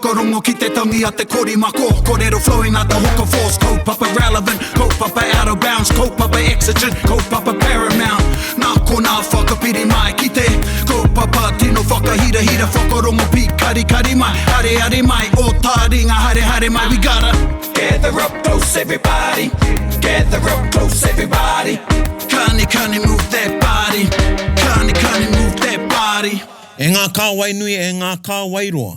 whakarongo ki te tangi a te korimako. Kōrero flowing out the hook of force. Kaupapa relevant, kaupapa out of bounds, kaupapa exigent, kaupapa paramount. Nā ko nā whakapiri mai ki te kaupapa tino whakahira hira whakarongo pi kari kari mai. Hare hare mai, o Taringa hare hare mai. We gotta gather up close everybody. Gather up close everybody. Kani move that body. Kani move that body. E ngā kāwai nui e ngā kāwai roa.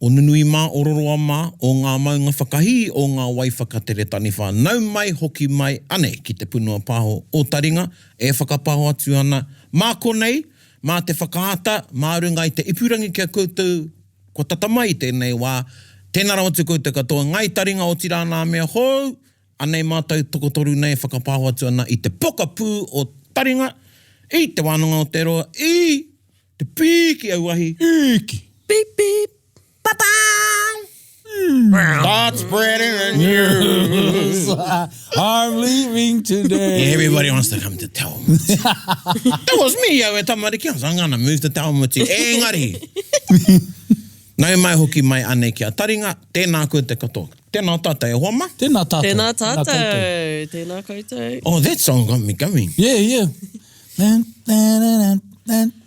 O nunui mā, ororoa mā, o ngā maunga whakahi, o ngā wai whakatere tani whānau mai, hoki mai, ane, ki te punua pāho o Taringa, e whakapāho atu ana. Mā konei, mā te whakaata, mā runga i te ipurangi kia koutou, ko tata mai tēnei wā, tēnā rawa tu koutou katoa, ngai Taringa o tira nā mea hou, anei mātou tokotoru nei whakapāho atu ana i te pokapū o Taringa, i te wānanga o te roa, i te pīki au ahi. Pīki. Beep, beep. Ba-bang! Start spreading the news. I'm leaving today. Yeah, everybody wants to come to Taumati. That was me, au e tamariki. I was going to move to Taumati. Engari. Nau mai hoki mai anei kia Taringa. Tēnā koe te katoa. Tēnā tātou e hoa ma? Tēnā tātou. Tēnā tātou. Tēnā koutou. Oh, that song got me going. Yeah.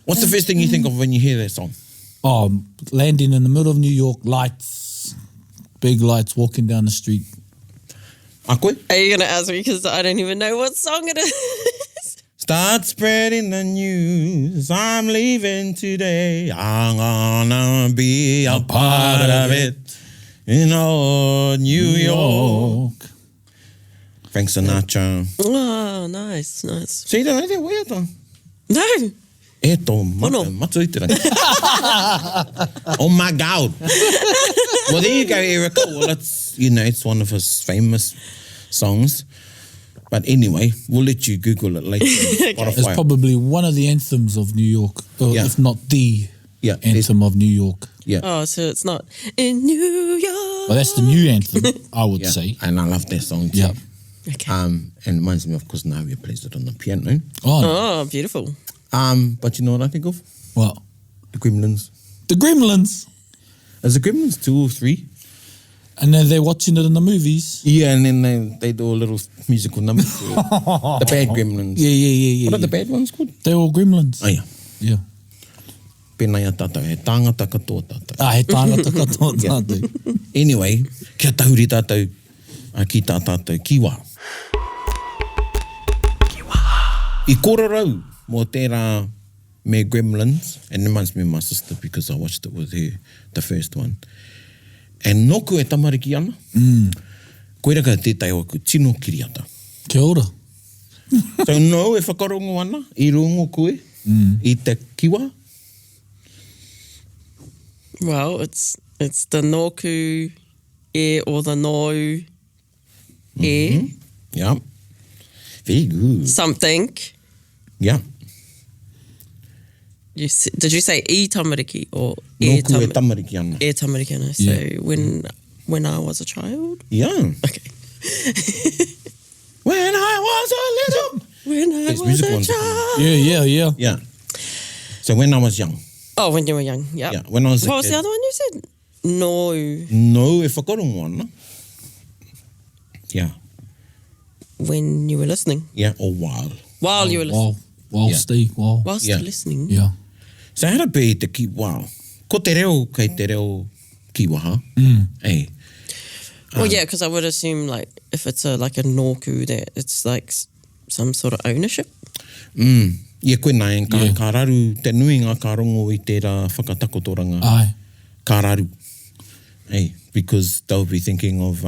What's the first thing you think of when you hear that song? Oh, landing in the middle of New York, lights, big lights, walking down the street. A koe? Are you going to ask me because I don't even know what song it is? Start spreading the news. I'm leaving today. I'm gonna be a part of it. In old New York. Frank Sinatra. Oh, nice. See, don't know where to. No. E tō matu i te rangi. Oh my God. Well, there you go, Erica. Well, it's one of his famous songs. But anyway, we'll let you Google it later. It's probably one of the anthems of New York, or if not the anthem of New York. Yeah. Oh, so it's not in New York. Well, that's the new anthem, I would say. And I love that song too. Yeah. Okay. And it reminds me, of course, Naria plays it on the piano. Oh, beautiful. But you know what I think of? What? The Gremlins. The Gremlins. Is the Gremlins 2 or 3? And then they're watching it in the movies. Yeah, and then they do a little musical number to it. The bad Gremlins. Yeah. What are the bad ones called? They're all Gremlins. Oh, yeah. Yeah. Pēnei a tātou, he tāngata katoa tātou. He tāngata katoa tātou. Anyway, kia tahuri tātou, ki tā tātou kiwa. I kororau mō tērā me Gremlins, and it reminds me of my sister because I watched it with her, the first one. And noku e tamariki ana. Koe raka tētai o ku tino kiriata. Kia ora. So no e whakarongo ana, I rongo koe, I te kiwa. Well, it's the nōku e or the nōu e. Yeah. Very good. Something. Yeah. Did you say e tamariki or Noku e tamariki ana. E tamariki ana. So when I was a child? Yeah. Okay. When I was a little... When I was a child. Yeah. Yeah. So when I was young. Oh, when you were young. Yep. Yeah. When I was a What was kid. the other one you said? No. No e whakarongo ana. Yeah. When you were listening. Yeah, or while. While you were listening. Whilst Listening. Yeah. So hara pē te kiwa. Ko te reo kei te reo kiwa, ha? Hey. Well, yeah, because I would assume like if it's like a nōku that it's like some sort of ownership. Ia koe nai, ka raru, te nui ngā ka rongo I tērā whakatakotoranga. Aye. Ka raru. Hey, because they'll be thinking of,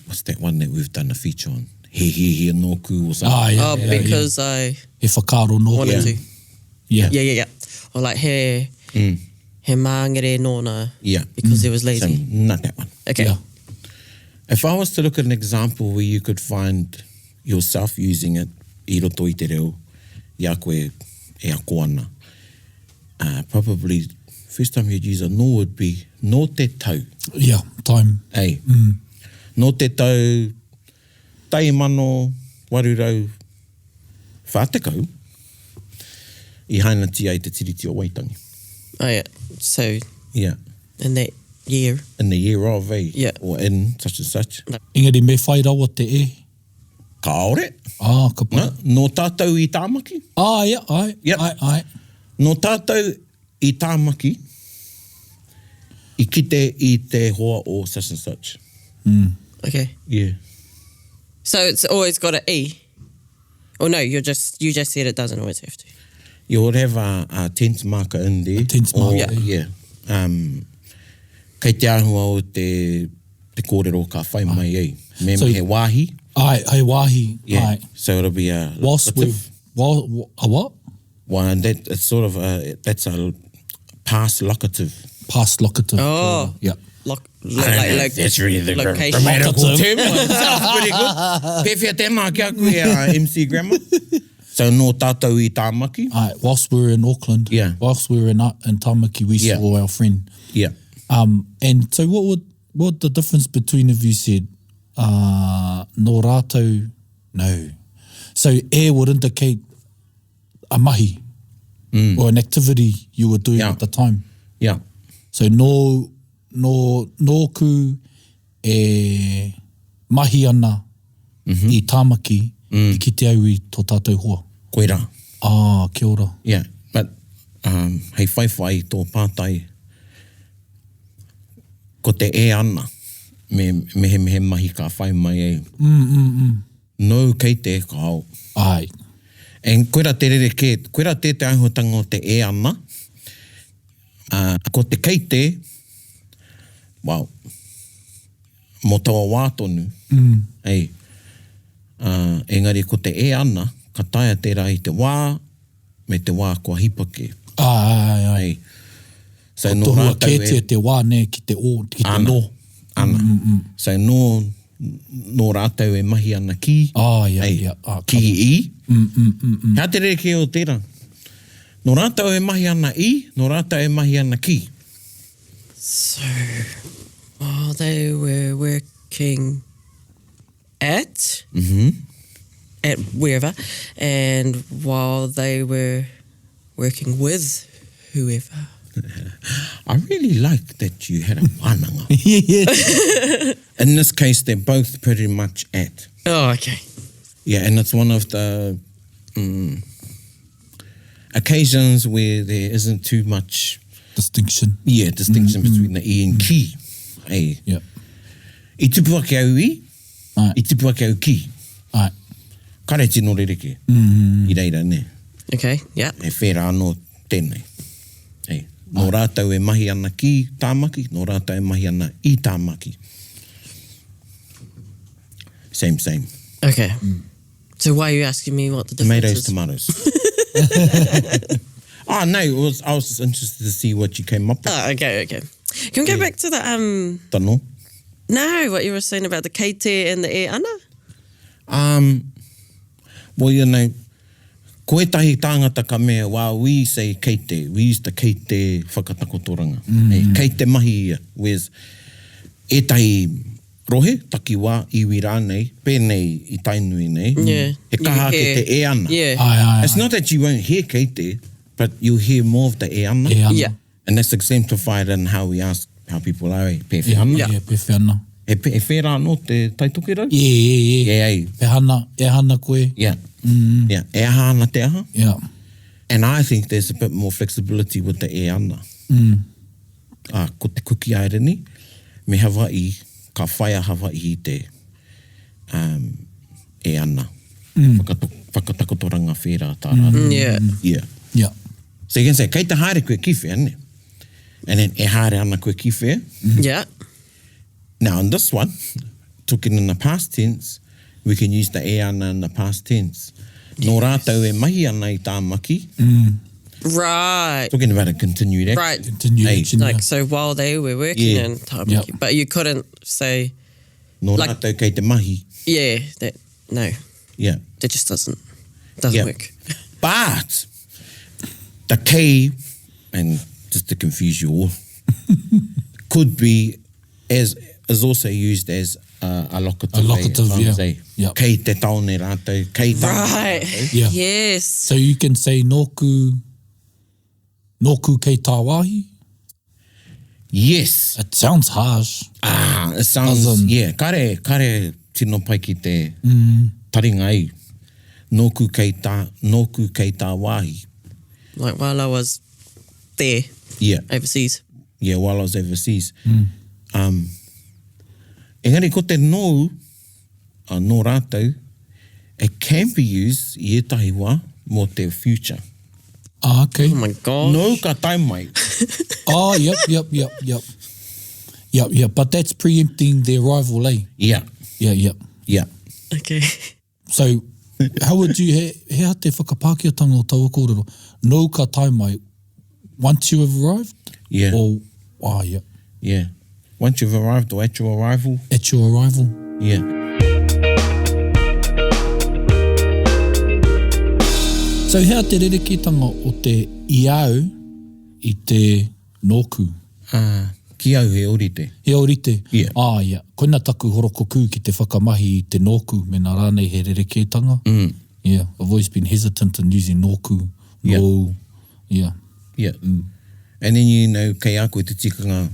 what's that one that we've done a feature on? He nōku or something. Because I He whakaro nōku. wanted to. Yeah. Or like he māngere nōna because he was lazy. So, not that one. Okay. Yeah. If I was to look at an example where you could find yourself using it, I roto I te reo, ia koe e ako ana. Probably, first time you'd use a no would be no te tau. Yeah, time. Hey. No te tau, tai mano, warurau, whātekau, I haina ti ai te tiriti o Waitangi. Oh, yeah. So, Yeah. and that year. In the year of, eh? Yeah. Or in such and such. Engari me whai rawa te e. Ka aore. Ka para. No tātou I tāmaki. Ia, ai. Yep. Ai. No tātou I tāmaki, I kite I te hoa o such and such. Okay. Yeah. So it's always got an E? Or no, you just said it doesn't always have to. You would have a tense marker in there. Tense marker. Yeah. Kei te ahua o te kōrero ka whai mai ei. Me So- he wāhi. Ai, wāhi. Yeah. Ai. So it'll be a Whilst locative. a what? One that it's sort of that's a past locative. Past locative. Oh. Yeah. That's really the location. grammatical Locative. term. Sounds pretty good. Pewhia tēnā kia koe MC Grammar. So no tātou I tāmaki. Ai, whilst we were in Auckland, Yeah. whilst we were in Tamaki, we Yeah. saw our friend. Yeah. And so what would the difference between if you said no rātou, no. So air would indicate a mahi or an activity you were doing Yeah. at the time. Yeah. So nōku e mahi ana I tāmaki I kite au I tō tātou hoa. Koe rā. Kia ora. Yeah. But hei whaiwhai tō pātai ko te e ana mehe mahi ka whai mai ei. No kei te ka au. Ai. En koera te rereke, koera te ahotanga o te e ana. Ko te keite, wow, mo taua wātonu, ei, engari ko te e ana, ka taia tērā I te wā, me te wā kua hipake. Ai. Ei. So no Tohua rātou kētia te wā ne ki te o, ki te Ana. no. Ana. So no rātou e mahi ana ki. Ia. Ei, Ah, ki I. Hea te reke o tērā. No rātou e mahi ana I, no rātou e mahi ana ki. So, while they were working at wherever, and while they were working with whoever. I really like that you had a wānanga. Yeah. In this case, they're both pretty much at. Oh, okay. Yeah, and it's one of the occasions where there isn't too much Distinction. distinction between the I and ki. Ei. Yeah. I tupu ake au I, Ai. I tupu ake au ki. Ai. Kare tino rereke. I reira ne. Okay, yeah. E whera anō tēnei. Ei. No rātou e mahi ana ki tāmaki, no rātou e mahi ana I tāmaki. Same. Okay. So why are you asking me what the difference Tomatoes, is? tomatoes. No, I was just interested to see what you came up with. Oh, okay. Can we go back to the, Tano. no, what you were saying about the keite and the e ana? Well, you know, koetahi tāngata ka mea, while we say keite, we use the keite whakatakotoranga. Keite mahi ia, whereas e tahi rohe, taki wā, iwi rānei, pēnei I tainui nei. Yeah. He kaha You ke te e ana. Yeah. Ai. It's not that you won't hear keite, but you'll hear more of the e ana. E ana. Yeah. And that's exemplified in how we ask how people are, pēwhi ana. Yeah, pewhi ana. E whera anō te taitoke rau? Yeah. Yeah, ei. E hana koe. Yeah. Yeah. E aha ana te aha. Yeah. And I think there's a bit more flexibility with the e ana. Ko te kuki aireni, me Hawaii, ka whaia Hawaii I te e ana. Whakatakotoranga whera tā rāna. Yeah. Yeah. So you can say, kei te haere koe kiwhea, ne? And then e haere ana koe kiwhea. Yeah. Now, in this one, talking in the past tense, we can use the e ana in the past tense. No rātou e mahi ana I tāmaki. Right. Talking about a continued action. Right. Continuation. Like, so while they were working Yeah. in Taringa, Yeah. but you couldn't say, No Like- rātou kei te mahi. yeah, no, Yeah. that just doesn't Yeah. work. But the kei, and just to confuse you all, could be is also used as a locative. A locative, yeah. Yeah. Kei te taone rātou, kei taone Right. rātou. Yeah. Yes. So you can say nōku kei tā wāhi? Yes. It sounds harsh. It sounds, As in- yeah, kare tino pai ki te taringa ai. Nōku kei tā wāhi. Like while I was there, Yeah. overseas. Yeah, while I was overseas. Engari, ko te nōu, nō rātou, it can be used i etahi wā mō te future. Okay. Oh my gosh. No ka tai mai. Oh, yep. But that's preempting their arrival, eh? Yeah, Yeah. Okay. So, how would you, he te whakapākiatanga o taua kōrero, no ka tai mai, once you have arrived? Yeah. Or, yeah. Once you've arrived or at your arrival, at your arrival? yeah. So, hea te rereketanga o te iau i te nōku? Ki au he orite. He orite? Yeah. Yeah. Koina taku horoko kū ki te whakamahi i te nōku, me nā rānei he rereketanga. Yeah, I've always been hesitant in using nōku. Yeah. No, yeah. Yeah. And then, you know, kei a koe te tikanga,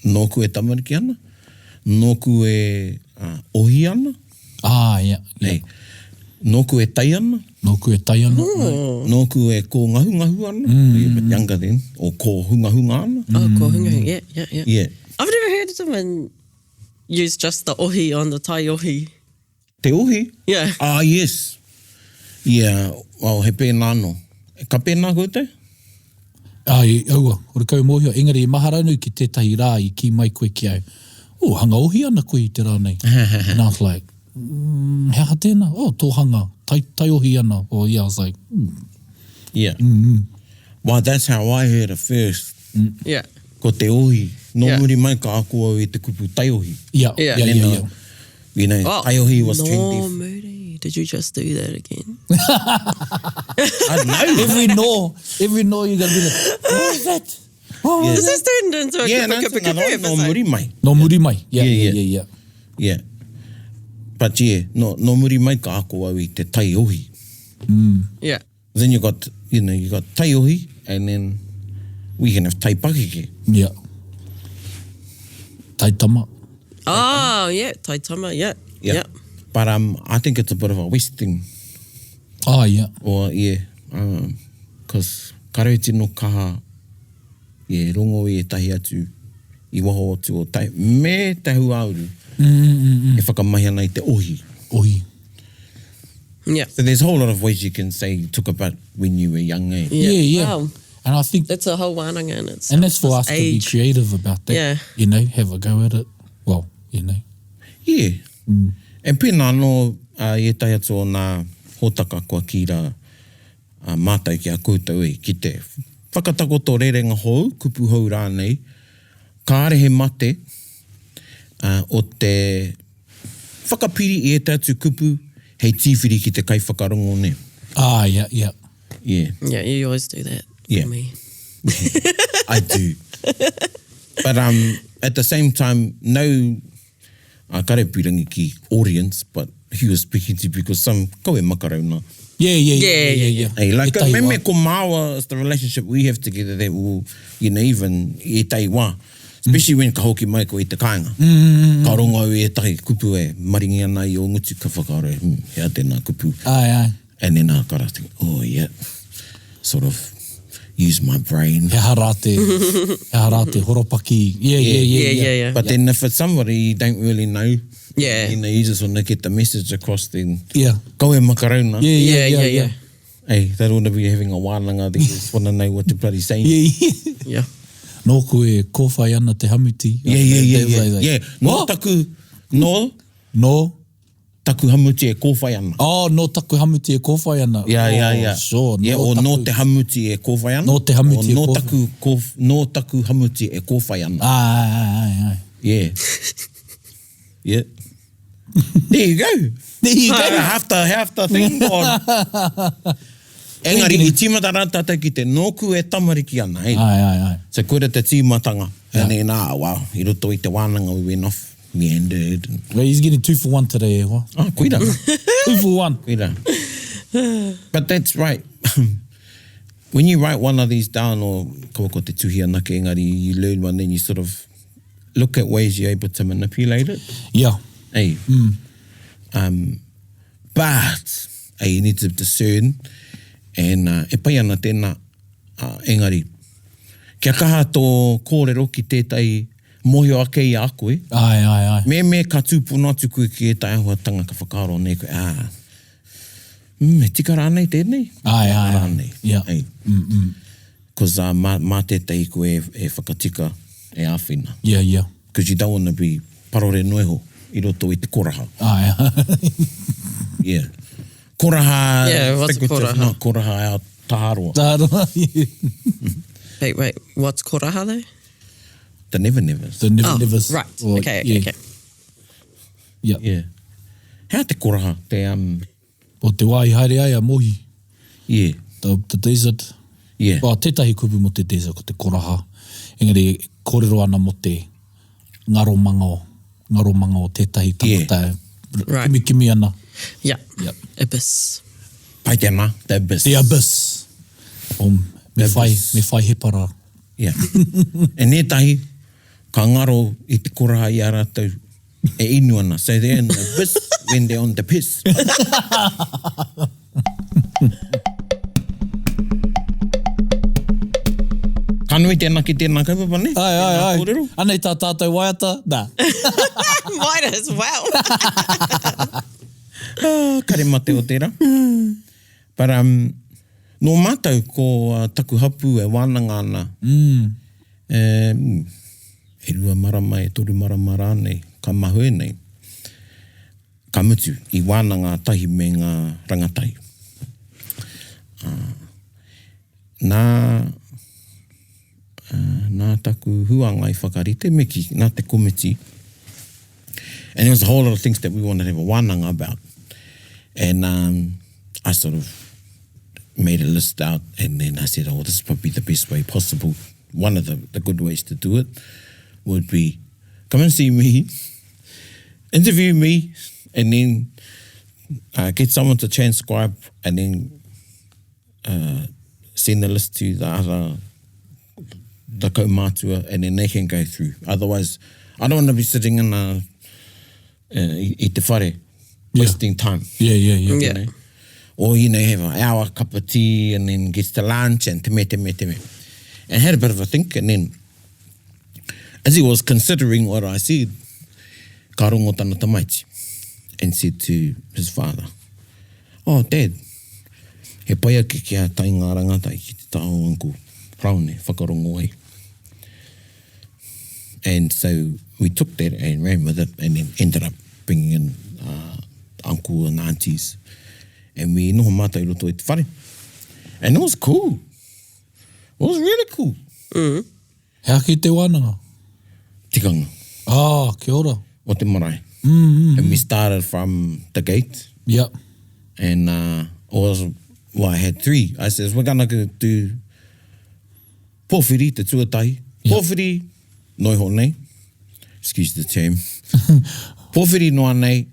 nōku e tamariki ana, nōku e ohi ana, Yeah. hey, nōku e tai ana, Nōku e tai ana. nōku e ko ngahu ana, you're a bit younger then, or ko hunga ana. Oh, ko hunga. Yeah. Yeah. I've never heard someone use just the ohi on the tai ohi. Te ohi? Yeah. Yes. Yeah, well, he pēnā no. Ka pēnā koe te? Aua, ora kau mōhio, engari e maharanu ki tētahi rā i ki mai koe ki au. Hanga ohi ana koe i te rānei. And I was like, hea tēnā? Tō hanga, tai ohi ana. Yeah, I was like, Yeah. Well, that's how I heard it first. Yeah. Ko te ohi. Nō Yeah. muri mai ka ako au i te kupu tai ohi. yeah. You know, tai ohi was no, trendy. Moody, did you just do that again? I don't know. Every no you're going to be like, what is that? What Yeah. was This that? is turned into a Yeah, no, kupu no, episode. muri mai. No muri mai. Yeah. Yeah. But yeah, no muri mai ka ako au i te tai ohi. Yeah. Then you got tai ohi, and then we can have tai pakeke. Yeah. Tai tama. Oh, yeah. Tai tama, yeah. Yeah. But I think it's a bit of a West thing. Yeah. Or, yeah, because kare tino kaha, yeah, rongo e tahi atu, i waho atu o tai, me te hu auru, e whakamahi ana i te ohi. Ohi. Yeah. So there's a whole lot of ways you can say, talk about when you were young, eh? Yeah. Wow. And I think, That's a whole wānanga in itself. and that's for us This to be age. creative about that. Yeah. You know, have a go at it. Well, you know. Yeah. And pēnā no, e tai atu o nā hōtaka kua ki rā mātai ki a koutou e, ki te whakatakoto rerenga hou, kupu hou rānei, ka are he mate o te whakapiri i e te atu kupu, hei tīwhiri ki te kai whakarongo ne. Yeah. Yeah. Yeah, you always do that Yeah. for me. I do. But at the same time, no karepirangi ki audience, but he was speaking to because some koe makarauna. Yeah. Hey, like, E tai me wā. ko māua is the relationship we have together that will, you know, even e tai wā. Especially when ka hoki mai ko i te kāinga. Ka rongo au e tahi kupu e maringi ana i o ngutu ka whakaaro e, hea tēnā kupu. Aye. And then I got to think, oh yeah, sort of use my brain. He harate horopaki. Yeah. But then if it's somebody you don't really know, Yeah. you know, you just want to get the message across, then Yeah. go e makarauna. Yeah. Hey, they don't want to be having a wānanga, they just want to know what you're bloody saying. Yeah. Nō koe kōwhai ana te hamuti. Yeah. No What? taku, no No. taku hamuti e kōwhai ana. No taku hamuti e kōwhai ana. Yeah. Sure. Yeah, o no te hamuti e kōwhai ana. No te hamuti e o kōwhai. no taku hamuti e kōwhai ana. Aye. Yeah. Yeah. There you go. There you go. Half the thing gone. Engari, i tīmata rātata ki te nōku e tamariki ana, eh? Aye. So koera te tīmatanga. Yeah. And then, wow, i roto i te wānanga, we went off, meandered. And, Well, he's getting 2 for 1 today, wa. koira. 2 for 1. Koira. But that's right. when you write one of these down, or ko te tuhi anake engari, you learn one, then you sort of look at ways you're able to manipulate it. Yeah. Hey. But you need to discern, and e pai ana tēnā engari. Kia kaha tō kōrero ki tētai mohio ake i a koe. Ai. Me ka tūpuna atu koe ki e tai ahuatanga ka whakaaro nei koe. E tika rānei tēnei? Ai. Rānei. Yeah. Hey. Because mā tētai koe e whakatika e āwhina. Yeah. Because you don't want to be parore noiho i roto i te koraha. Ai. Yeah. Koraha... Yeah, what's koraha? No, koraha our taharoa. Tāroa. Wait, what's koraha though? The never-nevers. The never-nevers. Right, Or, okay. Yeah. Yeah. Hea te koraha? Te... O te wai haere ai a mohi. Yeah. The desert. Yeah. Well, tētahi kupu mo te desert ko te koraha. Engari, kōrero ana mo te ngaro manga o tētahi tangata. Right. Kimi ana. Yeah. Yep. Abyss. Pai tēnā, the abyss. The abyss. Me whai he para. Yeah. E nētahi, ka ngaro i te koraha i a rātou e inu ana. So they're in the abyss when they're on the piss. Ka nui tēnā ki tēnā kaupapa ne? Ai. Kōrero. Anei tā tātou waiata? Nā. Might as well. Kare mate o tērā. But no mātou ko taku hapū e wānanga ana. E rua marama, e toru marama rānei, ka mahue nei. Ka mutu i wānanga tahi me ngā rangatai. Nā taku huanga i whakarite, meki, nā te komiti. And there was a whole lot of things that we wanted to have a wānanga about. And I sort of made a list out, and then I said, this is probably the best way possible. One of the good ways to do it would be come and see me, interview me, and then get someone to transcribe, and then send the list to the kaumātua, and then they can go through. Otherwise, I don't want to be sitting in i te whare, wasting time. Yeah. You know? Or, have an hour cup of tea and then gets to lunch and te me. And had a bit of a think, and then as he was considering what I said, ka rongo tana tamaiti and said to his father, Dad, he pai ake kia tainga rangatai ki te tao anku praone, whakarongo ai. And so we took that and ran with it, and then ended up bringing in uncle and aunties. And we noho mātai roto i te whare. And it was cool. It was really cool. Hea ki te wānanga? Tikanga. Kia ora. O te marae. And we started from the gate. Yep. And I had 3. I says, we're going to do pōwhiri, te tuatahi. Yep. Pōwhiri, noiho nei. Excuse the term. Pōwhiri noa nei.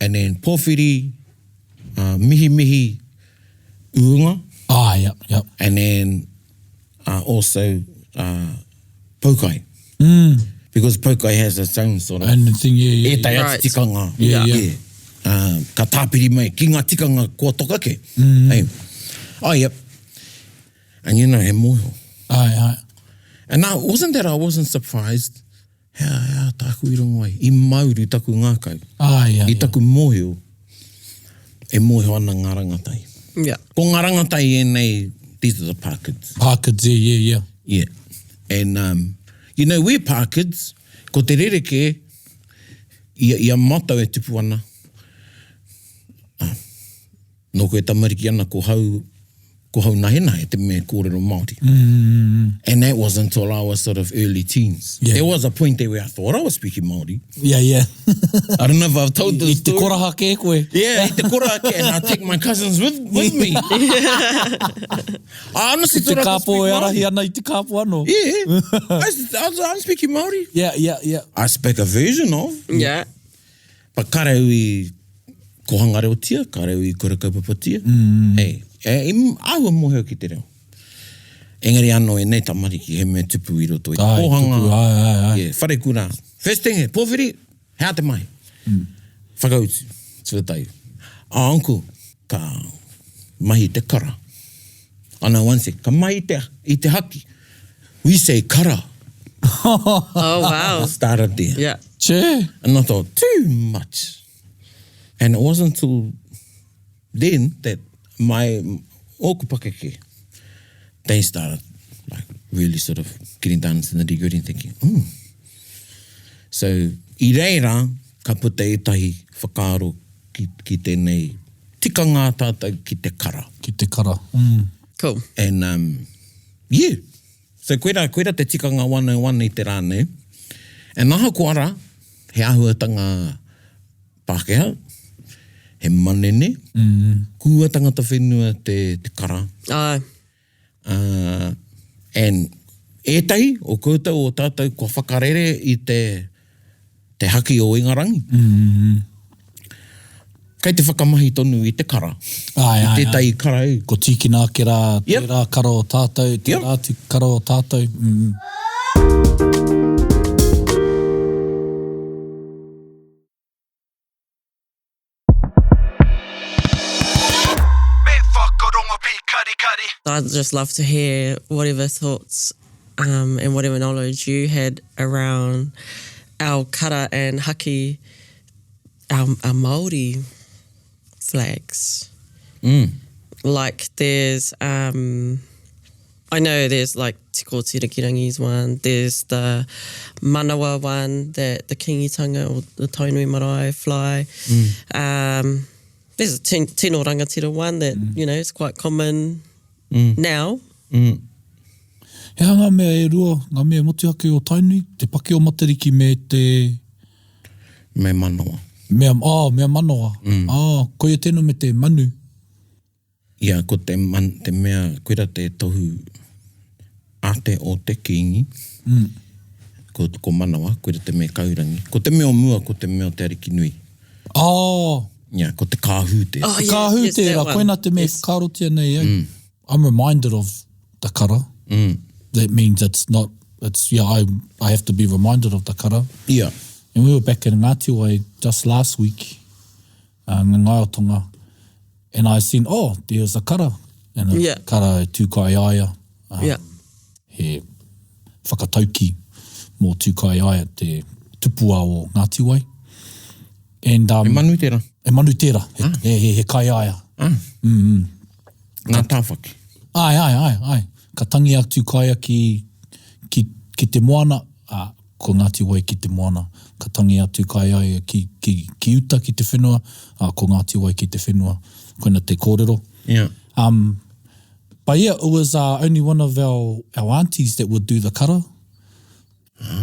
And then pōwhiri, mihi uunga. Yep. And then also pokai. Because pokai has its own sort of... And the thing, yeah. E tai atu Right. tikanga. Yeah. Ka tāpiri mai, ki ngā tikanga kua tokake. Hey. Yep. And he moho. Ai. And I wasn't surprised how taku i rongo ai. I mauru taku ngākau. I taku mōhio. E mōhio ana ngā rangatai. Yeah. Ko ngā rangatai e nei, these are the Parkids. Parkids, yeah. Yeah. And, we're Parkids. Ko te rereke, ia matau e tupu ana. No koe tamariki ana ko hau nahe te me kōrero Māori. And that was until I was sort of early teens. Yeah. There was a point there where I thought I was speaking Māori. Yeah. I don't know if I've told this story. I te koraha ke koe. Yeah, I te koraha ke, and I take my cousins with me. I honestly Te thought I could speak kāpō e arahi Māori. ana I te kāpō ano. Yeah, I'm speaking Māori. Yeah. I speak a version of. Yeah. But ka reo I kohanga reo tia, ka reo I kura kaupapa tia. Hey, ahua moheo ki te reo. Engari anō e nei tamariki he mea tupu i roto. Ai, tupu, ai. Yeah, whare kura. First thing he, pōwhiri, hea te mai. Whakautu, tuatai. Uncle, ka mahi te kara. Ana one say, ka mai i te haki. We say kara. Oh, wow. Started there. Yeah. Che. And I thought, too much. And it wasn't until then that my okupakeke, they started like really sort of getting down into the nitty-gritty and thinking, So, i reira, ka puta e tahi whakaaro ki tēnei tikanga tātou ki te kara. Ki te kara. Cool. And, yeah. So, koera te tikanga 101 i te rānei. And naha koara, he ahuatanga Pākehā, he manene, kua tangata whenua te kara. Ai. And ētai, o koutou o tātou kua whakarere i te haki o ingarangi. Kei te whakamahi tonu i te kara. Ai. I tētai kara e. Ko tiki nā ke rā, te Yep. rā kara o tātou, te Yep. rā te kara o tātou. Me whakarongo pi kari kari. I'd just love to hear whatever thoughts and whatever knowledge you had around our kara and haki, our Māori flags. Like there's, I know there's like Te Kōtirakirangi's one, there's the Manawa one that the Kingitanga or the Tainui marae fly. There's a Tino Rangatira one that, you know, is quite common now. He ngā mea e rua, ngā mea motuhake o Tainui, te pake o Matariki me te... Me manawa. Mea manawa. Koia tēnā me te manu. Ia, ko te mea, koera te tohu ate o te kingi. Ko manawa, koera te mea kaurangi. Ko te mea o mua, ko te mea o te ariki nui. Ia, ko te kāhū te. Oh, Te yeah, kāhū yes, tērā, that one. koina te mea whakarotia nei, eh? I'm reminded of the kara. That means I have to be reminded of the kara. Ia. And we were back in Ngātiwai just last week, Ngaiatonga, and I seen, there's a kara. And a kara e tūkai aia. He whakatauki mō tūkai aia te tupua o Ngātiwai. And, E manu tērā. E manu tērā, he kai aia. Ngā tāwhaki. Ai. Ka tangi atu kaia ki te moana, ko Ngātiwai ki te moana. Ka tangi atu kaia ki uta ki te whenua, ko Ngātiwai ki te whenua. Koina te kōrero. Yeah. But yeah, it was only one of our aunties that would do the kara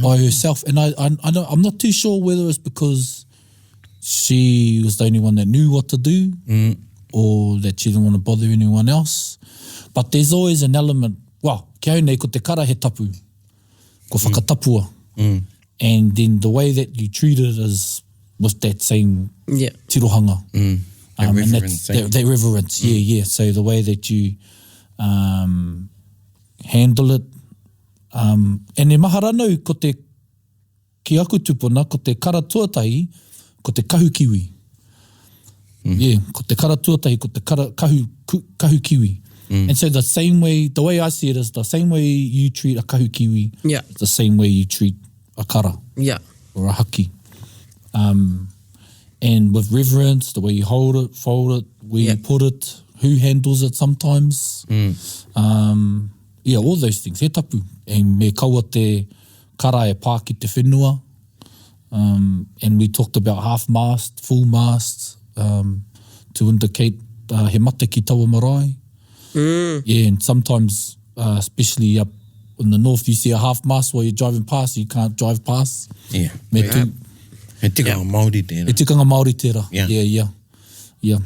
by herself. And I'm not too sure whether it's because she was the only one that knew what to do or that she didn't want to bother anyone else. But there's always an element, kia nei ko te kara he tapu, ko whakatapua. And then the way that you treat it is with that same tirohanga. That reverence. That reverence, yeah. So the way that you handle it. And e maha ranau ko te ki aku tupuna, ko te kara tuatahi, ko te kahu kiwi. Yeah, ko te kara tuatahi, ko te kahu kiwi. And so the way I see it is the same way you treat a kahu kiwi, it's the same way you treat a kara or a haki. And with reverence, the way you hold it, fold it, where you put it, who handles it sometimes. All those things, he tapu. And me kaua te kara e pā ki te whenua. And we talked about half-mast, full-mast, to indicate he mate ki taua marae. Yeah, and sometimes, especially up in the north, you see a half-mast while you're driving past, you can't drive past. Yeah. He tikanga Māori tērā. He tikanga Māori tērā. Yeah.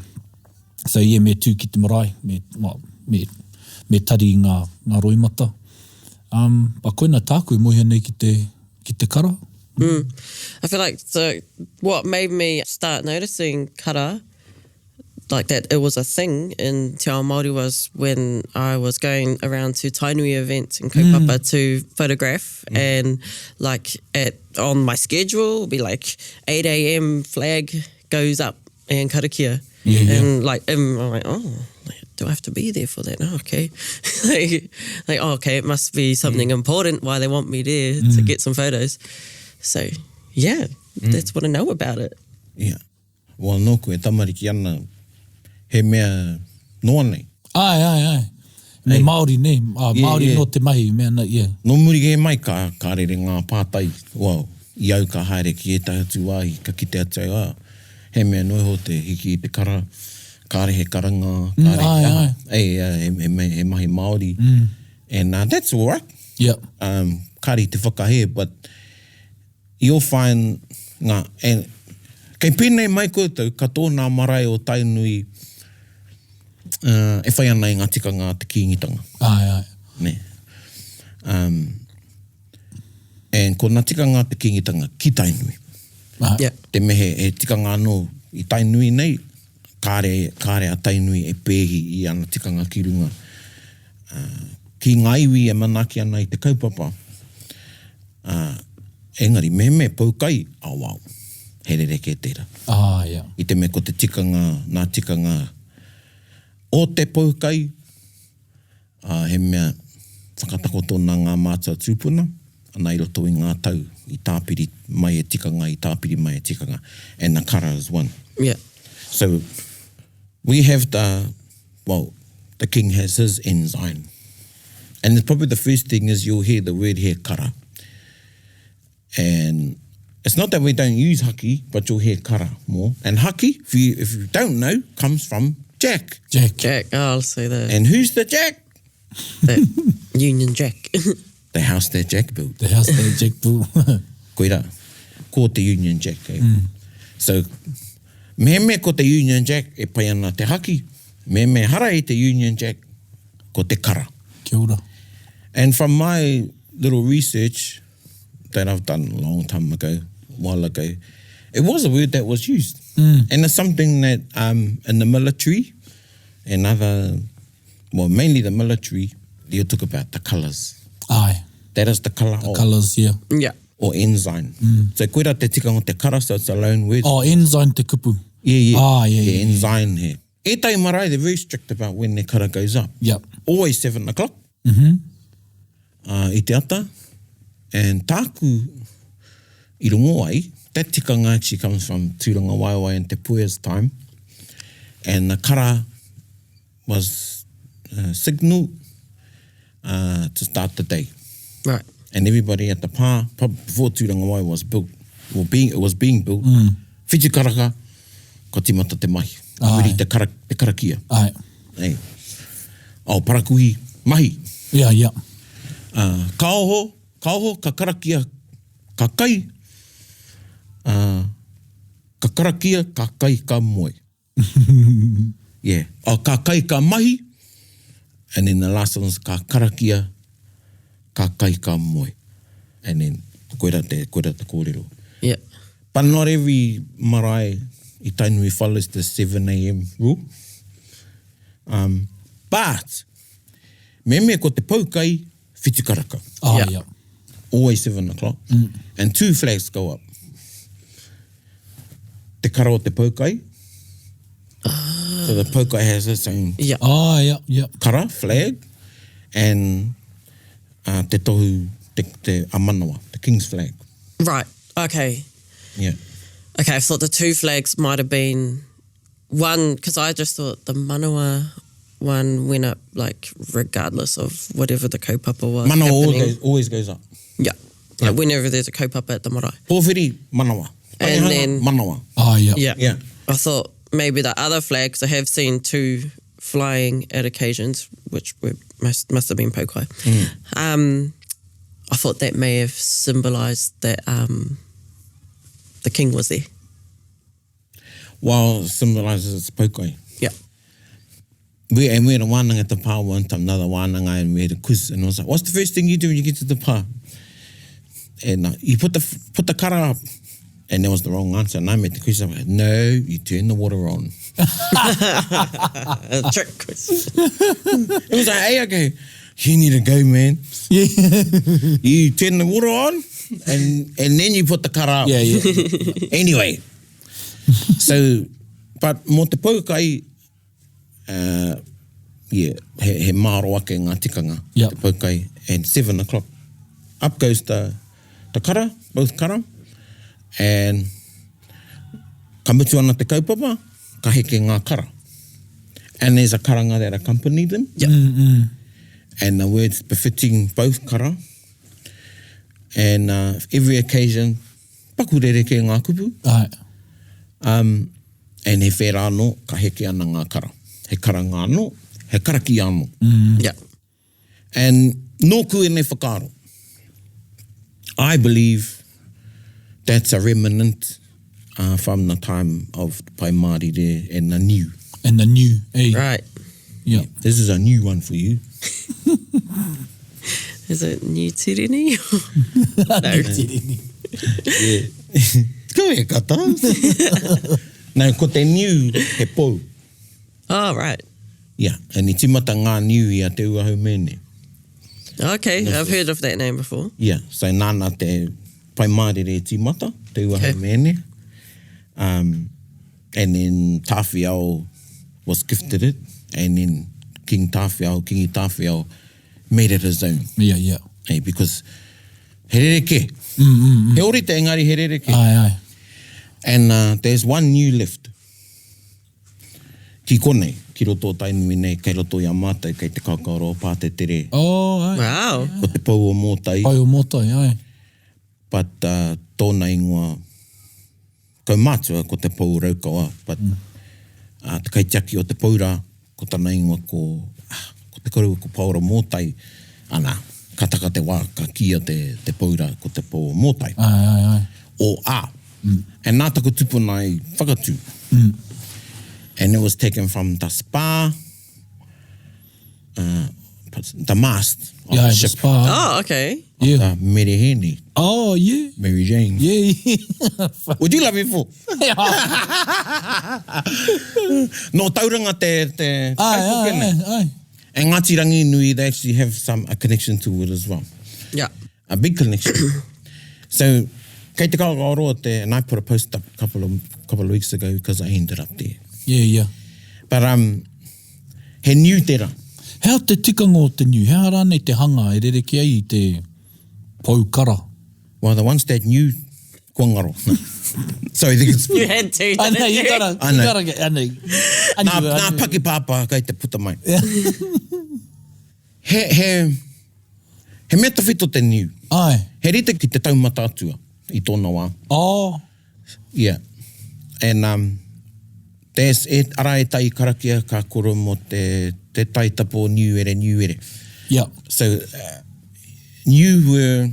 So me tū ki te marae, me tari ngā roimata. Pa koina tāku mohi nei ki te kara. I feel like what made me start noticing kara like that it was a thing in Te Ao Māori was when I was going around to tainui events in kaupapa to photograph and like on my schedule it'll be like 8 a.m. flag goes up and karakia. And like I'm like, oh, do I have to be there for that? Oh, okay. like, oh, okay, it must be something important why they want me there to get some photos. So, yeah, that's what I know about it. Yeah. Well, no koe, tamariki ana, he mea noa nei. Ai. Me Māori ne, Māori no te mahi, mea na, No muri he mai ka rere ngā pātai, i au ka haere ki e tahi atu wāhi, ka kite atu he mea noho te hiki i te kara, kāre he karanga, kāre he mahi Māori. And that's all right. Yep. Kāre te whakahe, but you'll find and kei pēnei mai koutou, ka tōna marae o tainui e whai ana i ngā tikanga te kīngitanga. Ai. Ne. And ko ngā tikanga te kīngitanga ki tainui. Yeah. Te mehe e tikanga anō i tainui nei, kāre a tainui e pēhi i ana tikanga ki runga. Ki ngā iwi e manaki ana i te kaupapa. Engari, me paukai, wau, he rereke tērā. I te me ko te tikanga, nā tikanga o te paukai, he mea whakatako tōna ngā mātua tūpuna, ana i roto i ngā tau, i tāpiri mai e tikanga, i tāpiri mai e tikanga, and the kara is one. Yeah. So, we have the king has his ensign. And probably the first thing is you'll hear the word here, kara. And it's not that we don't use haki, but you'll hear kara more. And haki, if you don't know, comes from Jack. Jack, I'll say that. And who's the Jack? That Union Jack. The house that Jack built. The house that Jack built. Koira, ko te Union Jack. So, me ko te Union Jack e pai ana te haki. Me hara i te Union Jack ko te kara. Kia ora. And from my little research that I've done a long time ago, a while ago, it was a word that was used. And it's something that in the military and mainly the military, they'll talk about the colours. Ai. That is the colour. The colours, yeah. Yeah. Or ensign. So koera te tikanga te kara, so it's a loan word. Oh, ensign te kupu. Yeah. Yeah. Ensign here. E tai marae, they're very strict about when their kara goes up. Yep. Always 7 o'clock. I te ata. And tāku i rongo ai, that tikanga actually comes from Tūranga Waiwai and Te Pue's time. And the kara was signal to start the day. Right. And everybody at the pā, probably before Tūranga Waiwai was built, it was being built, whiti karaka, ko timata te mahi. Wiri te karakia. Ai. Hey. Parakuhi, mahi. Yeah. Ka oho, ka karakia, ka kai, ka karakia, ka kai, ka moe. Yeah. Ka kai, ka mahi, and then the last one is ka karakia, ka kai, ka moe. And then, koera te kōrero. Yeah. But not every marae I tainui follows the 7 a.m. rule. But, me ko te paukai, whiti karaka. Yeah. Always 7 o'clock. And 2 flags go up. Te kara o te paukai. So the paukai has its own Yeah. kara, flag, and te tohu, te amanawa, the king's flag. Right. Okay. Yeah. Okay, I thought the 2 flags might have been one, because I just thought the manawa one went up like regardless of whatever the kaupapa was. Manawa always goes up. Yeah. Like whenever there's a kaupapa at the marae. Pōwhiri, manawa. And then- Manawa. Yeah. Yeah. I thought maybe the other flags, I have seen 2 flying at occasions, which must have been paukai. I thought that may have symbolised that the king was there. While symbolises its paukai. Yeah. We had a wānanga at the pā one time, another wānanga, and we had a quiz, and I was like, what's the first thing you do when you get to the pā? And you put the kara up. And that was the wrong answer. And I made the quiz, I was like, no, you turn the water on. A trick question. It was like, hey, okay, you need to go, man. Yeah. You turn the water on, and then you put the kara out. Yeah, yeah. Anyway, so, but mo te paukai, he māro ake ngā tikanga, Yep. te paukai, and 7 o'clock, up goes the kara, both kara, and ka mutu ana te kaupapa, ka heke ngā kara. And there's a karanga that accompany them. Yep. And the words befitting both kara. And every occasion, pakurere ke ngā kupu. Ai. And he whera anō, ka heke ana ngā kara. He kara ngā anō, he karaki anō. Yeah. And nōku e nei whakaro. I believe that's a remnant from the time of Pai Māori there and the new. And the new, eh? Right. Yeah. This is a new one for you. Is it new tirini? No. Yeah. Ko e kata. Nau, ko te new he pou. Oh, right. Yeah, and i timata ngā new i a te ua haumene. Okay, I've heard of that name before. Yeah, so nāna te Pai Māori re timata, te ua haumene. And then Tāwhiao was gifted it, and then Kingi Tāwhiao made it his own. Yeah, yeah. Hey, because he rereke. He ori te engari he rereke. Ai. And there's one new left. Ki konei, ki roto tainui nei, kei roto i a mātai, kei te kakaoro pāte tere. Oh, ai. Wow. Ko te pau o mōtai. Pai o motai, ai. But tōna ingoa, kau mātua ko te pau raukaua, but te kaitiaki o te paura, ko tāna ingoa ko te korua ko paura mōtai, ana, kataka te wā, ka kia te paura ko te pau o mōtai. Ai. O a. And nā taku tupuna i whakatū. And it was taken from the spar, the mast of Yeah, the the ship. spa. Oh, okay. Yeah. Merehene, Oh, yeah. Mary Jane. Yeah. Would you love it for? No tauranga te Ai. And Ngāti Rangi Nui, they actually have a connection to it as well. Yeah. A big connection. So, kei te kakaoroa te, and I put a post up a couple of weeks ago because I ended up there. Yeah. But he new tera. How te tikanga o te new? How rānei te hanga e rereke ai i te paukara? Well, the ones that knew Kongaro. Sorry, they could You had to. I know, didn't you you? gotta get, I know. Nā paki pāpā kai te puta mai. He meta whito te niu. Ai. He rite ki te taumata atua i tōna wā. Oh. Yeah. And there's ara e tai karakia ka koro mo te taitapo niu ere. Yeah. So, niu were,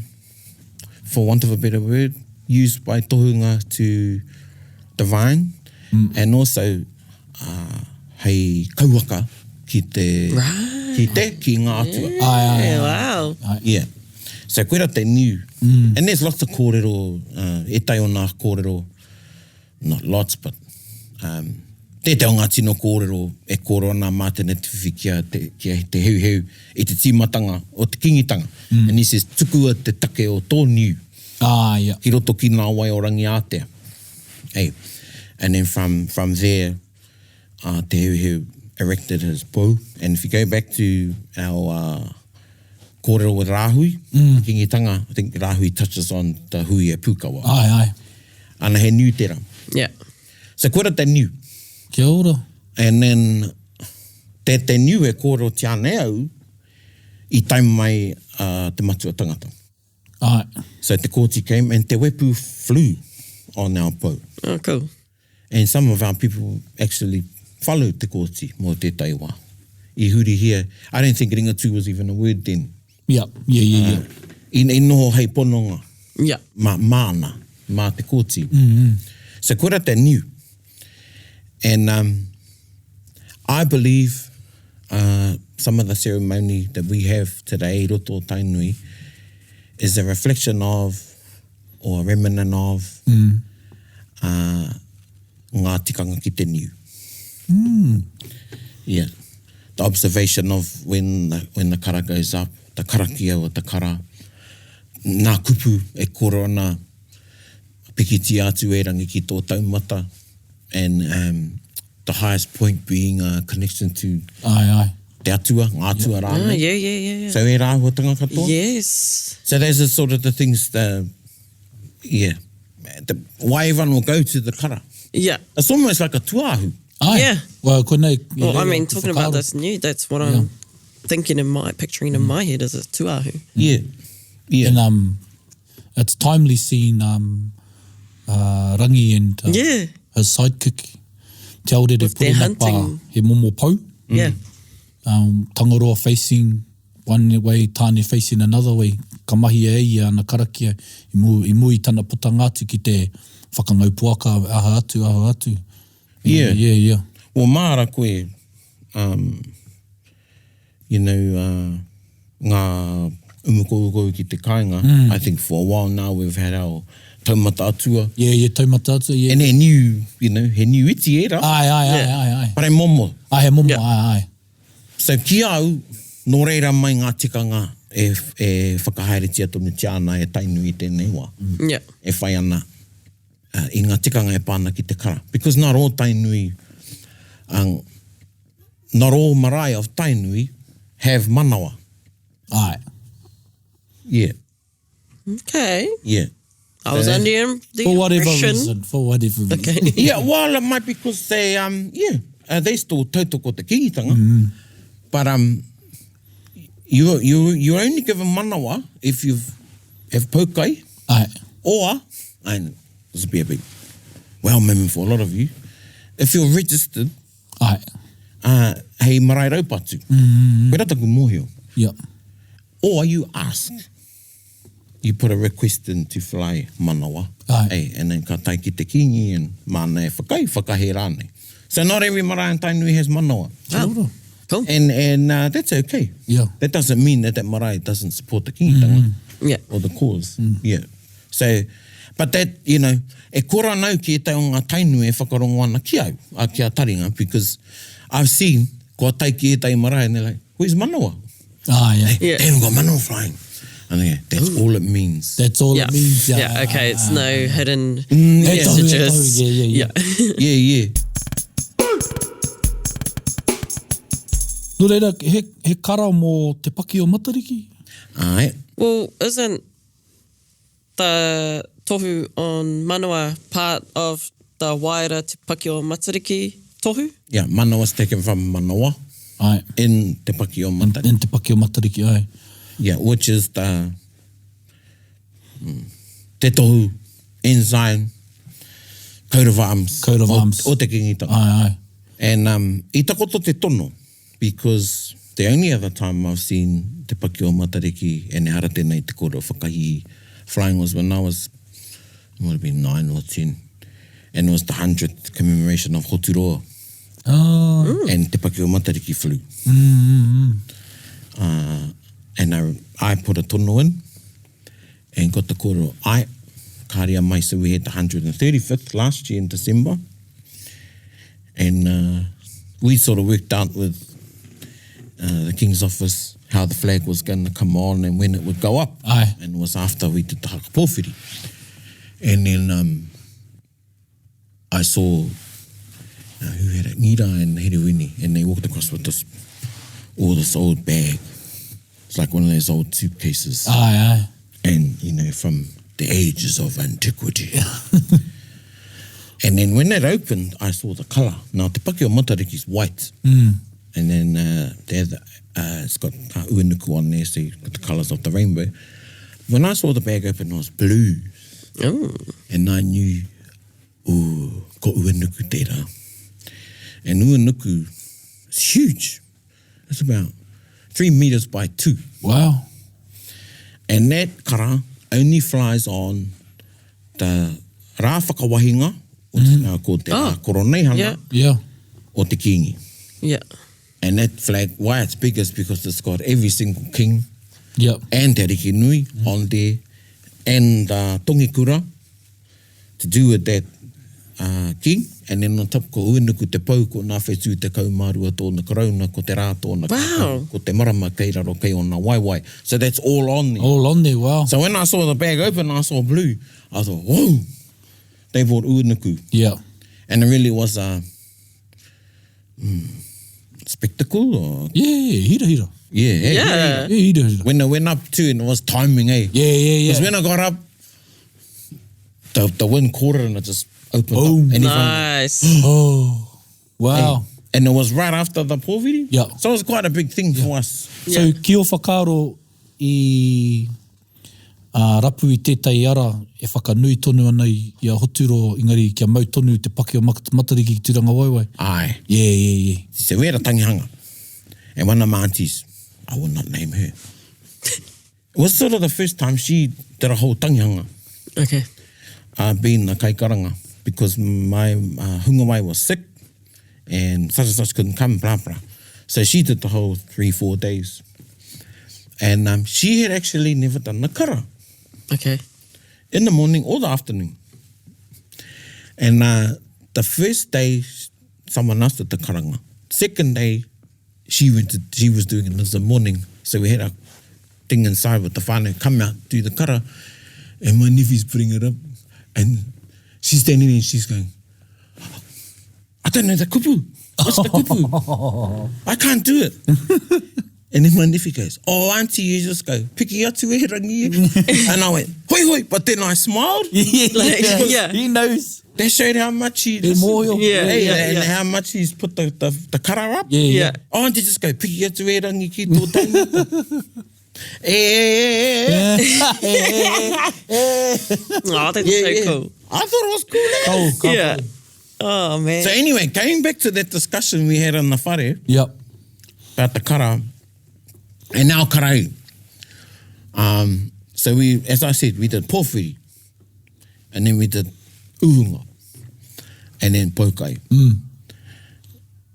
for want of a better word, used by tohunga to divine, and also hei kauaka ki ki ngā atua. Yeah, wow. Yeah. So koera te niu. And there's lots of kōrero, e tai o nā kōrero, not lots, but te o ngā tino kōrero e kōro ana mā te netiwhi kia te heu e te tīmatanga o te kingitanga. And he says, tukua te take o tō niu. Ah, yeah. Ki roto ki nā wai o rangi ātea. Hey. And then from there, te heu erected his bow. And if you go back to our kōrero with Rāhui, kingitanga, I think Rāhui touches on the hui e pūkawa. Ai. Ana he niu tera. Yeah. So koera te niu. Kia ora. And then te niu e kōrero te ane au i taim mai te matua tangata. Ai. So the kōti came and te wepu flew on our boat. Oh, cool. And some of our people actually followed te kōti mō te taiwa. I huri here. I don't think ringatu was even a word then. Yeah. I noho hei pononga. Yeah. Māna, mā te kōti. So koera te niu. And I believe some of the ceremony that we have today, roto tainui, is a reflection of, or a remnant of, ngā tikanga ki te niu. Yeah. The observation of when the kara goes up, the karakia o the kara, nā kupu e korona, pikiti atu e rangi ki tō taumata, and the highest point being a connection to te atua, ngā atua rānei. Yeah. So e rāhuatanga katoa? Yes. So those are sort of the things that, why everyone will go to the kara. Yeah. It's almost like a tuahu. Ai. Yeah. Well, konei, Well, I mean, talking about this new, that's what I'm thinking picturing in my head as a tuahu. Yeah. And it's timely seeing Rangi and his sidekick te aurere With their putting up hunting. he momo pau. Yeah. Tangaroa facing one way, tāne facing another way. Ka mahi e ia ana karakia i mui tana putangatu ki te whakangau puaka aha atu. Yeah. Well, māra koe, ngā umukou ki te kāinga, I think for a while now we've had our taumata atua. Yeah, taumata atua, yeah. And he new, he new iti era. Ai. Pare momo. Ai, momo, ai. So ki au, nō reira mai ngā tikanga e whakahaeretia tonu tiana e tainu i tēnei wā. Yeah. E whai ana i ngā tikanga e pāna ki te kara. Because not all tainui, not all marae of tainui have manawa. Ai. Yeah. Okay. Yeah. I was under the For whatever impression. reason. Okay. Yeah, well, it might be because they, they still tautoko te kingitanga. But you're only given manawa if you have pokai. Ai. Or, and this will be a big memory for a lot of you, if you're registered, Ai. hei marae raupatu, pera taku mōhio. Yeah. Or you ask, you put a request in to fly manawa, and then ka tai ki te kingi, and mana e whakahe rānei. So not every marae and tainui has manawa. Oh, cool. And that's okay. Yeah. That doesn't mean that marae doesn't support the kingitanga Yeah. or the cause. Yeah. So, but that, e kora nau ki e tau ngā tainui e whakarongo ana ki au, ki a Taringa, because I've seen kua tai ki e tai marae, and they're like, where's manawa? Yeah. Yeah. They haven't got manawa flying. And they go, that's all it means. That's all it means. Yeah, okay, it's no hidden Yeah. messages. Yeah. Yeah. No reira, he kara mō te paki o Matariki? Ai. Well, isn't the tohu on Manawa part of the Waira Te Paki o Matariki tohu? Yeah, manawa's taken from manawa Ai. in Te Paki o Matariki. In Te Paki o Matariki, ai. Yeah, which is the te tohu, ensign, coat of arms. Coat of arms. O te kingitanga. Ai. And I takoto te tono, because the only other time I've seen Te Paki o Matariki and hara tēnei te koro whakahi flying was when I was, it would have been 9 or 10, and it was the 100th commemoration of Hoturoa. Oh. And Te Paki o Matariki flew. And I put a tono in and got the koro ai, kāria mai, so we had the 135th last year in December. And we sort of worked out with the King's Office how the flag was going to come on and when it would go up. Ai. And it was after we did the hakapōwhiri. And then I saw who had it, Ngira and Heriwini, and they walked across with this old bag. It's like one of those old suitcases. Ai. And, from the ages of antiquity. And then when it opened, I saw the colour. Now, Te Paki o Matariki is white. And then it's got uenuku on there, so you've got the colours of the rainbow. When I saw the bag open, it was blue. Oh. And I knew, ko uenuku tērā. And uenuku is huge. It's about 3 meters by 2. Wow. And that kara only flies on the rā whakawahinga, ko te rā koroneihanga, Yeah. o te kingi. Yeah. And that flag, why it's big is because it's got every single king Yep. and te riki nui on there, and tongi kura to do with that king, and then on top ko uinuku te pau ko nā whetū te kaumārua tōna karauna, ko te rā tōna Wow. ko te marama kei raro kei ona waiwai. So that's all on there. All on there, wow. So when I saw the bag open, I saw blue. I thought, whoa, they bought uinuku. Yeah. And it really was a spectacle. Or, Hira. yeah. Yeah, hira. When I went up too, and it was timing, eh? Yeah. Because when I got up, the wind caught it and it just opened Boom. up. And Nice. Oh, wow. And it was right after the pōwhiri. Yeah. So it was quite a big thing for us. So, Yeah. ki o whakaro i rapu i tētai ara e whakanui tonu ana i a hoturo, engari kia mau tonu te pake o matariki ki Tiranga Waiwai. Aye. Yeah. So we had a tangihanga. And one of my aunties, I will not name her. It was sort of the first time she did a whole tangihanga. Okay. Being a kaikaranga. Because my hungawai was sick and such couldn't come, blah, blah. So she did the whole 3-4 days. And she had actually never done the kara. Okay. In the morning or the afternoon. And the first day, someone else did the karanga. Second day, she was doing it in the morning. So we had a thing inside with the whānau come out, do the kara. And my nephew's putting it up. And she's standing there and she's going, I don't know the kupu. What's the kupu? I can't do it. And then my nephew goes, oh, auntie, you just go, piki atu e rangi. And I went, hoi, but then I smiled. Yeah. He knows. That showed how much he moyo. and how much he's put the kara up. Yeah. Oh, auntie, just go, piki atu e rangi ki tō tangata. Oh, that's so cool. I thought it was cool. Cool. Yeah. Oh, man. So anyway, going back to that discussion we had on the whare Yep. about the kara, and now karae. So we, as I said, we did pōwhiri, and then we did uhunga, and then paukai.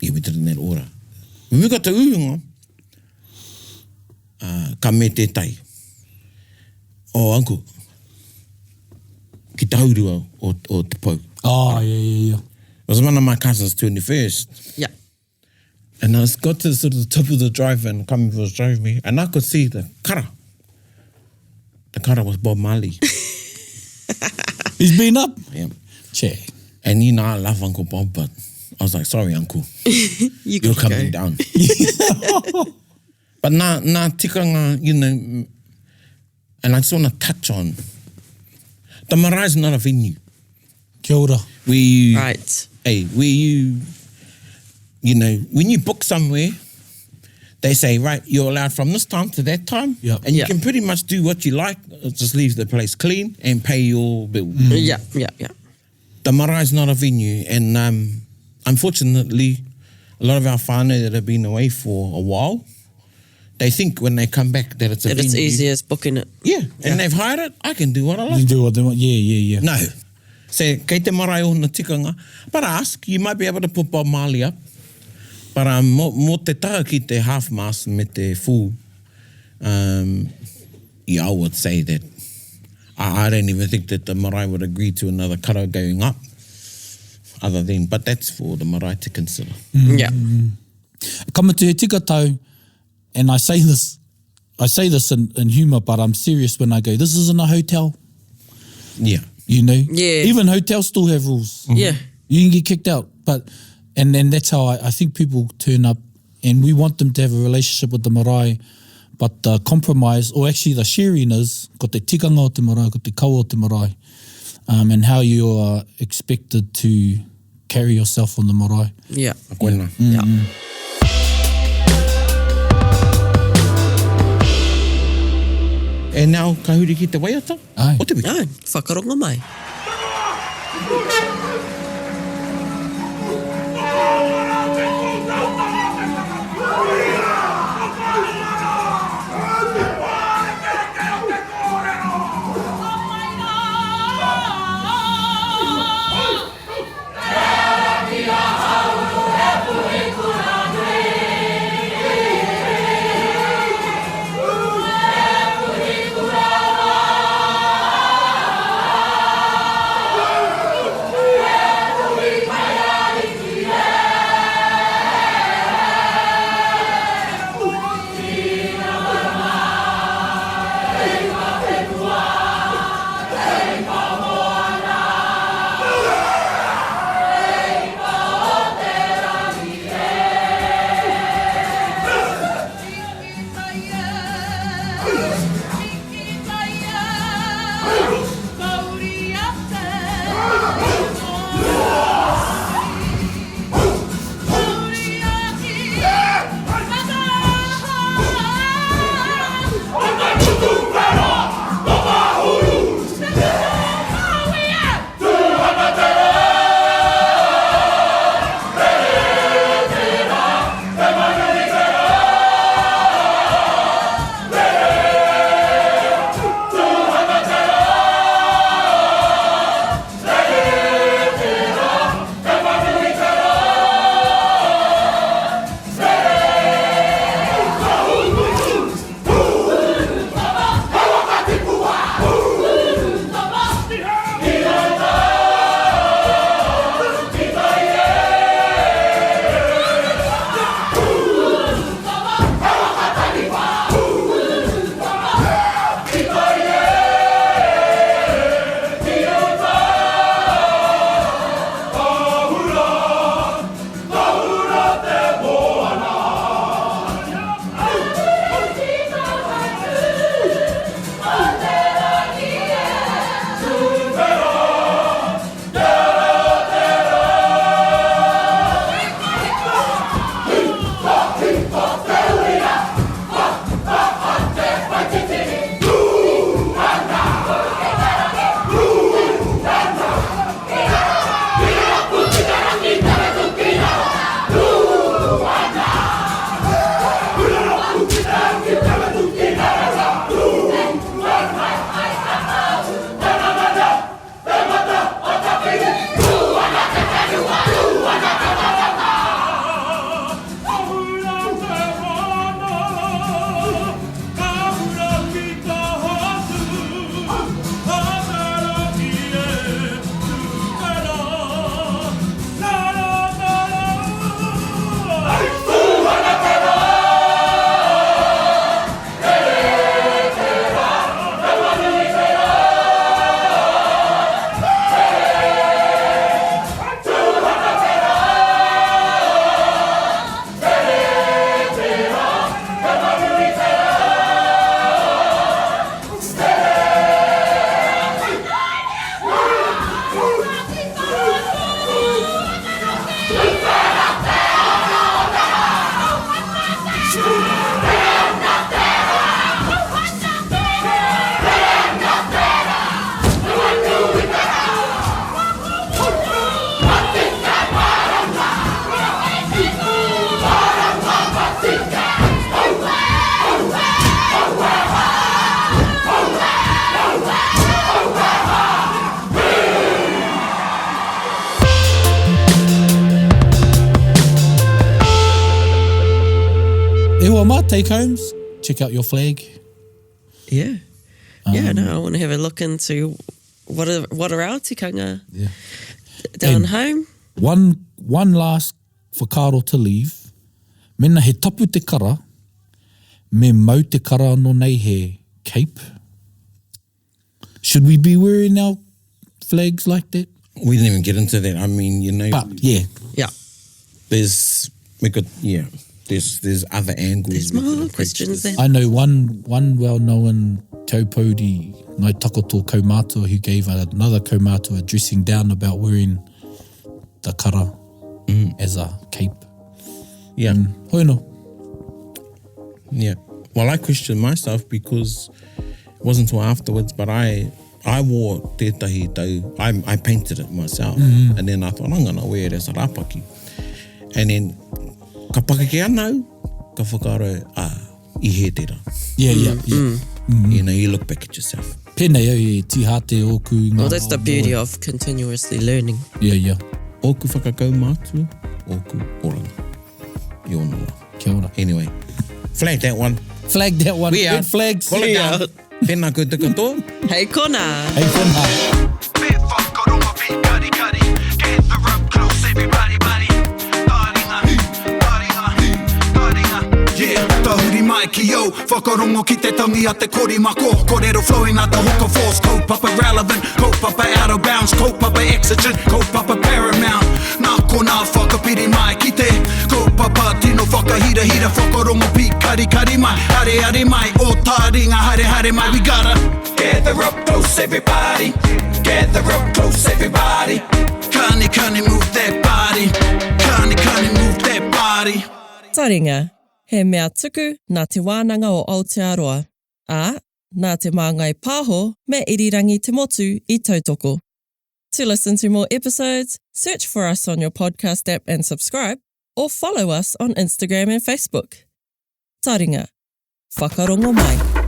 Yeah, we did in that order. When we got to uhunga, ka me te tai. Oh, uncle, ki te haurua o te pau. Oh, yeah. It was one of my cousins' 21st. Yeah. And I got to sort of the top of the drive and Kami was driving me, and I could see the kara. The kara was Bob Marley. He's been up. Yeah. Che. And you know, I love Uncle Bob, but I was like, sorry, Uncle, you're coming down. But nā tikanga, you know, and I just want to touch on, the marae is not a venue. Kia ora. Where you, Right. hey, where you know, when you book somewhere, they say, right, you're allowed from this time to that time. Yeah. And you Yeah. can pretty much do what you like, just leave the place clean and pay your bill. Yeah. The marae is not a venue. And unfortunately, a lot of our whānau that have been away for a while, they think when they come back that it's a That venue. it's easy as booking it. Yeah. And they've hired it, I can do what I You like. do what they want. Yeah. No. Say, kei te marae o na tikanga. But ask, you might be able to put Bob Marley up. But mo te taha ki te half mast me te full, yeah, I would say that I don't even think that the marae would agree to another kara going up. Other than, but that's for the marae to consider. Yeah. Kamatu he tika tau, and I say this in humour, but I'm serious when I go, this isn't a hotel, Yeah. you know? Yeah. Even hotels still have rules. Yeah. You can get kicked out, but and then that's how I think people turn up, and we want them to have a relationship with the marae, but the compromise, or actually the sharing is, ko te tikanga o te marae, ko te kaua o te marae, and how you are expected to carry yourself on the marae. Yeah. A koina. Yeah. E nao, ka huri ki te waiata? Ai. O te wiki. No, whakaronga mai. E hoa mā, take homes. Check out your flag. Yeah. I want to have a look into what are our tikanga down And home. One last whakaaro to leave. Mena he tapu te kara, me mau te kara anō nei he cape. Should we be wearing our flags like that? We didn't even get into that. I mean, you know, But, yeah. Yeah. there's other angles. There's we could more approach questions this. there. I know one well-known taupōuri, ngai takoto kaumātua, who gave another kaumātua dressing down about wearing the kara as a cape. Yeah. Hoino. Yeah. Well, I questioned myself because it wasn't until afterwards, but I wore tētahi tau. I painted it myself. And then I thought, I'm going to wear it as a rapaki. And then, ka pakeke anau, ka whakaro, I he tērā. Yeah. You know, you look back at yourself. Pēnei au e tihate oku. Well, that's the beauty of continuously learning. Yeah. Oku whakakau mātua, oku oranga. I ono la. Kia ora. Anyway, flag that one. Flag that one. We Red out. flags. Pull it down. Tēnā koutou katoa. Hey, kona! Hey, whana. Bit whakaronga pi kari kari. Gather up close everybody buddy. Taringa. Yeah, tahuri mai ki o. Whakarongo ki te tangi a te korimako. Korero flowing out the hook of force. Kaupapa relevant, kaupapa out of bounds. Kaupapa exigent, kaupapa paramount. Nā kona whakapiri mai ki te. Kaupapa tino whakahira hira. Whakarongo pi kari kari mai. Hare mai, o Taringa hare mai. We gotta gather up close everybody. Gather up close everybody. Kani move that body. Kani move that body. Taringa, he mea tuku nā te wānanga o Aotearoa, nā te māngai pāho me irirangi te motu I tautoko. To listen to more episodes, search for us on your podcast app and subscribe, or follow us on Instagram and Facebook. Taringa, whakarongo mai.